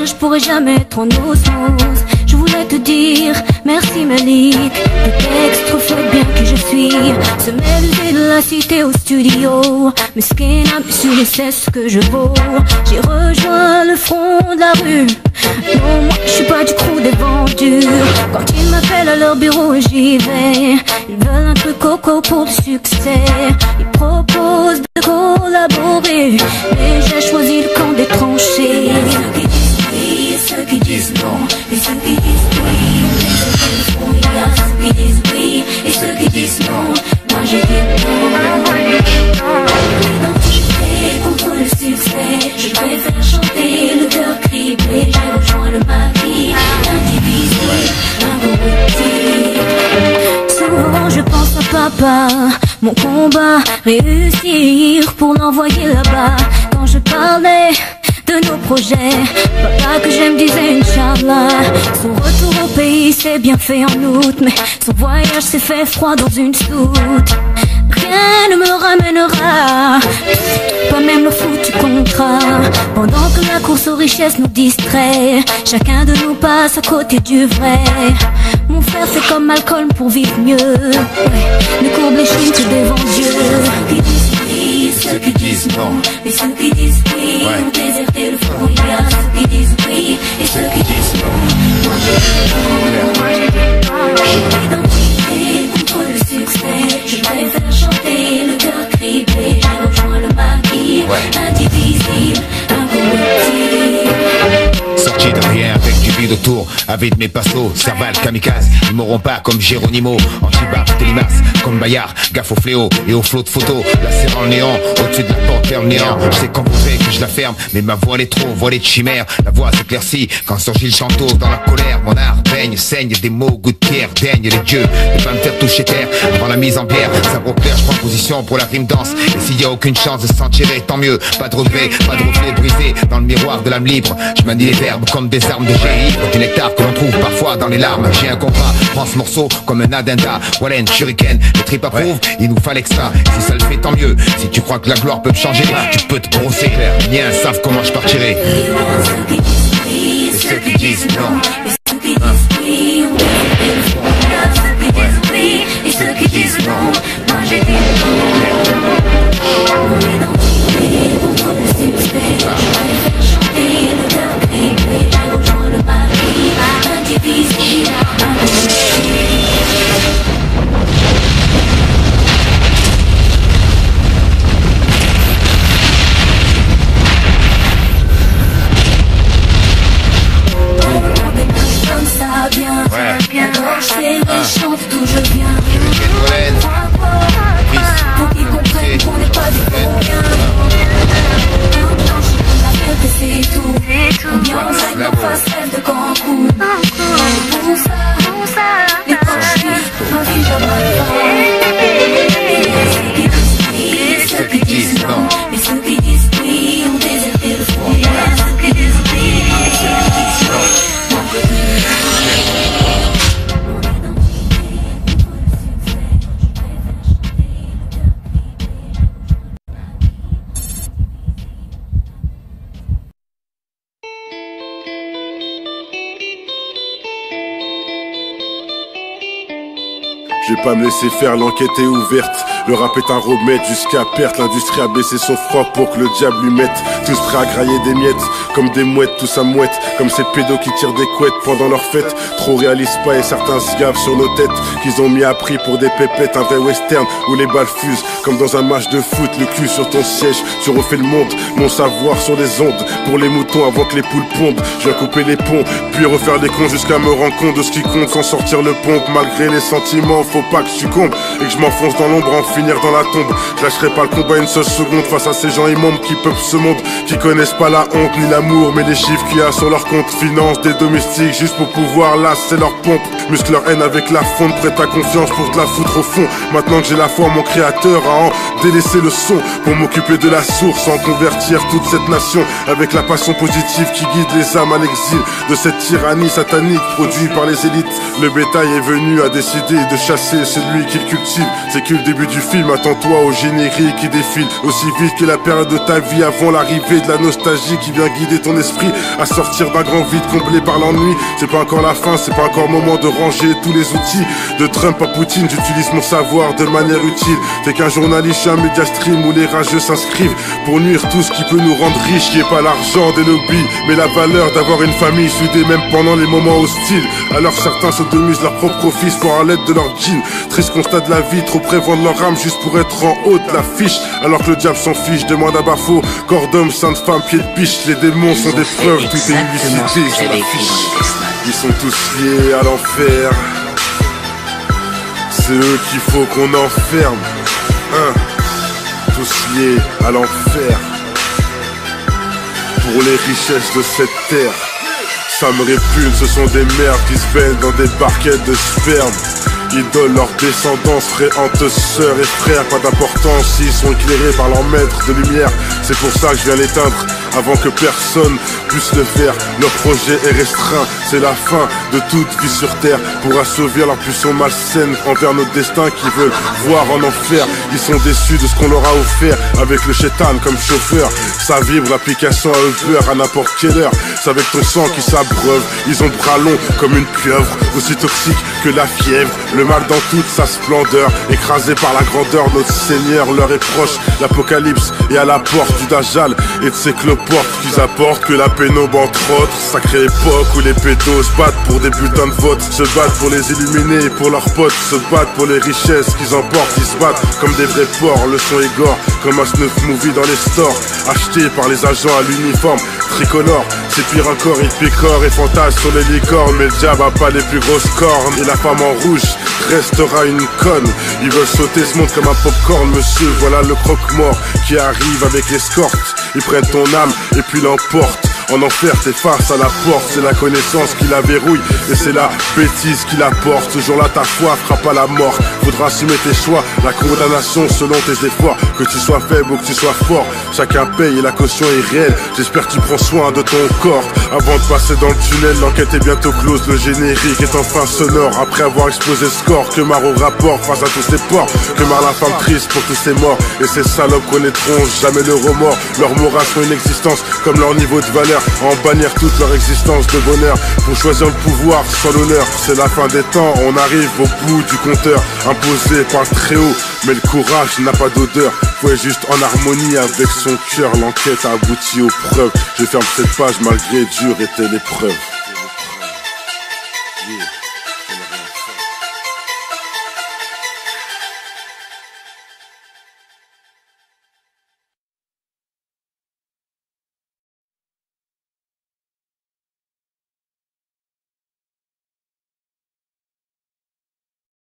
je pourrais jamais être en osmose. Je voulais te dire merci Malik, tes textes reflètent bien qui je suis. Se mêler de la cité au studio, mais skin sur les c'est ce que je vaux. J'ai rejoint le front de la rue. Non, moi je suis pas du crew des vendus. Quand ils m'appellent à leur bureau, j'y vais. Ils veulent un truc coco pour le succès. Ils proposent de collaborer, mais j'ai choisi le camp des tranchées. Ceux qui disent oui et ceux qui disent non. Et ceux qui disent oui, il y a ceux qui disent oui et ceux qui disent non. Moi j'ai dit non. L'identité contre le succès, je préfère chanter le cœur criblé. J'ai rejoint le maquis, indivisé, incorruptible. Souvent je pense à papa, mon combat, réussir pour l'envoyer là-bas. Quand je parlais de nos projets, papa que j'aime disait Inch'Allah. Son retour au pays s'est bien fait en août, mais son voyage s'est fait froid dans une soute. Rien ne me ramènera, pas même le foutu contrat. Pendant que la course aux richesses nous distrait, chacun de nous passe à côté du vrai. Mon frère c'est comme Malcolm pour vivre mieux, ouais, ne courbe les chines que devant Dieu. Ceux qui disent oui, ceux qui disent non. Mais ceux qui disent oui ont déserté le front. Il y a ceux qui disent oui et ceux qui disent non. Moi j'ai dit non. L'identité contre le succès, je préfère chanter le cœur criblé. J'ai rejoint le maquis, indivisible, incorruptible. Sorti de rien avec du vide autour, avide mes passos, Serval, kamikaze. Ils m'auront pas comme Géronimo, anti-barre, télimas, comme Bayard, gaffe au fléau et au flot de photos. La serre en néant, au-dessus de la porte vers le néant. Je sais quand vous faites que je la ferme, mais ma voix elle est trop voilée de chimère. La voix s'éclaircit quand surgit le chanteau dans la colère. Mon art baigne, saigne des mots, goût de pierre, daigne les dieux ne pas me faire toucher terre avant la mise en bière. Sabre clair, je prends position pour la rime danse. Et s'il y a aucune chance de s'en tirer, tant mieux. Pas de regret, pas de reflet brisé dans le miroir de l'âme libre. Je manie les verbes comme des armes de génie, du nectar que l'on trouve parfois dans les larmes. J'ai un contrat, prends ce morceau comme un addenda. Wallen, shuriken, le trip approuve, il nous fallait extra. Si ça le fait, tant mieux. Si tu crois que la gloire peut me changer, tu peux te brosser. Les miens savent comment je partirai. Ceux qui disent oui et ceux qui disent non. Et ceux qui disent oui ont déserté le front. Il y a ceux qui disent oui et ceux qui disent non. Moi j'ai dit non. Mon identité contre le succès, je préfère chanter le cœur criblé. J'ai rejoint le maquis, indivisible, incorruptible. Bien, quand je fais les chante d'où je viens. Pour qu'ils comprennent qu'on n'est pas des bons bien. La fête c'est tout. Ambiance avec nos facettes de Cancun. Pour ça, les proches vivent nos vies jamais. Ceux qui disent non, mais ceux qui disent oui ont déserté le front. Il y a ceux qui disent oui et ceux qui disent non. Je vais pas me laisser faire, l'enquête est ouverte. Le rap est un remède jusqu'à perte. L'industrie a baissé son froid pour que le diable lui mette. Tous prêts à grailler des miettes, comme des mouettes, tous à mouette. Comme ces pédos qui tirent des couettes pendant leur fête. Trop réalistes pas et certains se gavent sur nos têtes. Qu'ils ont mis à prix pour des pépettes, un vrai western où les balles fusent. Comme dans un match de foot, le cul sur ton siège. Tu refais le monde, mon savoir sur les ondes. Pour les moutons avant que les poules pondent. Je viens couper les ponts, puis refaire les cons jusqu'à me rendre compte de ce qui compte. Sans sortir le pompe, malgré les sentiments, faut pas que je succombe et que je m'enfonce dans l'ombre en finir dans la tombe. Je lâcherai pas le combat une seule seconde face à ces gens immondes qui peuplent ce monde, qui connaissent pas la honte ni l'amour, mais les chiffres qu'il y a sur leur compte. Finance des domestiques juste pour pouvoir, là c'est leur pompe. Muscle leur haine avec la fonte, prête à confiance pour te la foutre au fond. Maintenant que j'ai la foi en mon créateur, à en délaisser le son pour m'occuper de la source, en convertir toute cette nation avec la passion positive qui guide les âmes à l'exil de cette tyrannie satanique produite par les élites. Le bétail est venu à décider de chasser passé, c'est lui qui le cultive. C'est que le début du film, attends-toi au générique qui défile aussi vite que la période de ta vie avant l'arrivée de la nostalgie qui vient guider ton esprit à sortir d'un grand vide comblé par l'ennui. C'est pas encore la fin, c'est pas encore le moment de ranger tous les outils. De Trump à Poutine, j'utilise mon savoir de manière utile. T'es qu'un journaliste, un média stream où les rageux s'inscrivent pour nuire tout ce qui peut nous rendre riches, qui est pas l'argent des lobbies, mais la valeur d'avoir une famille soudée même pendant les moments hostiles. Alors certains sodomisent leur propre fils pour à l'aide de leur jean. Triste constat de la vie, trop prévendent leur âme juste pour être en haut de l'affiche. Alors que le diable s'en fiche, demande à Bafo, corps d'homme, sein de femme, pied de biche. Les démons sont des preuves, tout est illicité sur l'affiche. Ils sont tous liés à l'enfer. C'est eux qu'il faut qu'on enferme. Tous liés à l'enfer. Pour les richesses de cette terre. Ça me répugne, ce sont des merdes qui se baignent dans des barquettes de sperme. Idole leur descendance, fréantes sœurs et frères. Pas d'importance s'ils sont éclairés par leur maître de lumière. C'est pour ça que je viens l'éteindre avant que personne puisse le faire. Leur projet est restreint, c'est la fin de toute vie sur terre. Pour assouvir leur pulsion malsaine envers notre destin qu'ils veulent voir en enfer. Ils sont déçus de ce qu'on leur a offert avec le chétan comme chauffeur. Ça vibre l'application à Uber à n'importe quelle heure. C'est avec ton sang qui s'abreuve. Ils ont bras longs comme une pieuvre, aussi toxique que la fièvre. Le mal dans toute sa splendeur, écrasé par la grandeur, notre Seigneur leur est proche. L'apocalypse est à la porte du Dajjal et de ses cloportes qu'ils apportent que la pénombre entre autres. Sacrée époque où les pédos se battent pour des bulletins de vote, se battent pour les illuminer et pour leurs potes, se battent pour les richesses qu'ils emportent. Ils se battent comme des vrais porcs, le son est gore comme un snuff movie dans les stores, acheté par les agents à l'uniforme tricolore. C'est pire encore, ils picorent et fantasment sur les licornes, mais le diable a pas les plus grosses cornes. Et la femme en rouge restera une conne. Ils veulent sauter ce monde comme un popcorn, monsieur. Voilà le croque-mort qui arrive avec l'escorte. Ils prennent ton âme et puis l'emportent. En enfer, t'es face à la porte. C'est la connaissance qui la verrouille et c'est la bêtise qui la porte. Ce jour-là, ta foi frappe à la mort. Faudra assumer tes choix, la condamnation selon tes efforts. Que tu sois faible ou que tu sois fort, chacun paye et la caution est réelle. J'espère que tu prends soin de ton corps avant de passer dans le tunnel. L'enquête est bientôt close, le générique est enfin sonore. Après avoir exposé le score, que Mar au rapport face à tous ces porcs. Que Mar la femme triste pour tous ces morts. Et ces salopes connaîtront jamais le remords. Leurs morales sont une existence comme leur niveau de valeur. En bannir toute leur existence de bonheur pour choisir le pouvoir sans l'honneur. C'est la fin des temps, on arrive au bout du compteur. Imposé par le très haut, mais le courage n'a pas d'odeur. Faut être juste en harmonie avec son cœur. L'enquête a abouti aux preuves. Je ferme cette page malgré dur était l'épreuve.